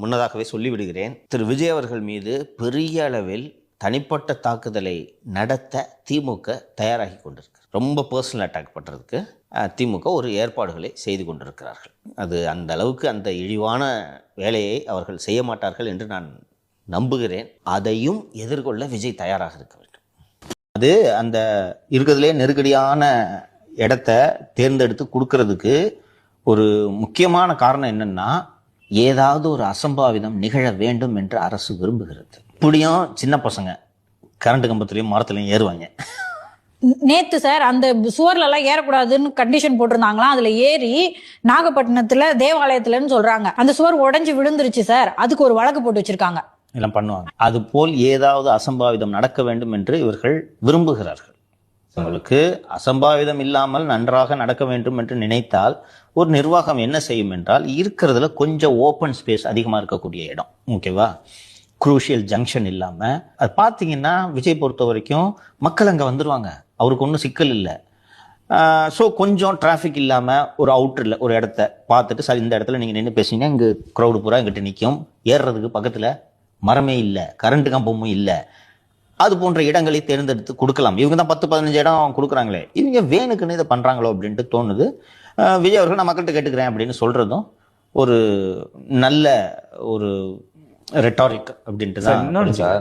முன்னதாகவே சொல்லிவிடுகிறேன். திரு விஜய் அவர்கள் மீது பெரிய அளவில் தனிப்பட்ட தாக்குதலை நடத்த திமுக தயாராகி கொண்டிருக்கு. ரொம்ப பர்சனல் அட்டாக் பண்ணுறதுக்கு திமுக ஒரு ஏற்பாடுகளை செய்து கொண்டிருக்கிறார்கள். அது அந்த அளவுக்கு அந்த இழிவான வேலையை அவர்கள் செய்ய மாட்டார்கள் என்று நான் நம்புகிறேன். அதையும் எதிர்கொள்ள விஜய் தயாராக இருக்க வேண்டும். அது அந்த இருக்கிறதுலே நெருக்கடியான இடத்த தேர்ந்தெடுத்து கொடுக்கறதுக்கு ஒரு முக்கியமான காரணம் என்னன்னா, ஏதாவது ஒரு அசம்பாவிதம் நிகழ வேண்டும் என்று அரசு விரும்புகிறது. இப்படியும் சின்ன பசங்க கரண்ட் கம்பத்துலையும் மரத்துலையும் ஏறுவாங்க. நேத்து சார் அந்த சுவர்ல எல்லாம் ஏறக்கூடாதுன்னு கண்டிஷன் போட்டிருந்தாங்களாம். அதுல ஏறி நாகப்பட்டினத்துல தேவாலயத்துலன்னு சொல்றாங்க. அந்த சுவர் உடைஞ்சு விழுந்துருச்சு சார். அதுக்கு ஒரு வழக்கு போட்டு வச்சிருக்காங்க. எல்லாம் பண்ணுவாங்க. அது போல் ஏதாவது அசம்பாவிதம் நடக்க வேண்டும் என்று இவர்கள் விரும்புகிறார்கள். உங்களுக்கு அசம்பாவிதம் இல்லாமல் நன்றாக நடக்க வேண்டும் என்று நினைத்தால் ஒரு நிர்வாகம் என்ன செய்யும் என்றால், இருக்கிறதுல கொஞ்சம் ஓப்பன் ஸ்பேஸ் அதிகமாக இருக்கக்கூடிய இடம், ஓகேவா, குரூஷியல் ஜங்ஷன் இல்லாமல், அது பார்த்தீங்கன்னா விஜய் பொறுத்த வரைக்கும் மக்கள் அங்கே வந்துடுவாங்க, அவருக்கு ஒன்றும் சிக்கல் இல்லை. ஸோ கொஞ்சம் டிராஃபிக் இல்லாமல் ஒரு அவுட்டரில் ஒரு இடத்த பார்த்துட்டு, சார் இந்த இடத்துல நீங்கள் நின்று பேசிங்கன்னா இங்கே க்ரௌடு பூரா எங்கிட்ட நிற்கும், ஏறுறதுக்கு பக்கத்தில் மரமே இல்லை, கரண்ட் கம்பமும் இல்லை, அது போன்ற இடங்களை தேர்ந்தெடுத்து கொடுக்கலாம். இவங்க தான் 10-15 இடம் கொடுக்குறாங்களே, இவங்க வேணுக்குன்னு இதை பண்ணுறாங்களோ அப்படின்ட்டு தோணுது. விஜய் அவர்கள் நான் மக்கள்கிட்ட கேட்டுக்கிறேன் அப்படின்னு சொல்கிறதும் ஒரு நல்ல ஒரு ரெட்டாரிக் அப்படின்ட்டு தான். இன்னொன்று சார்,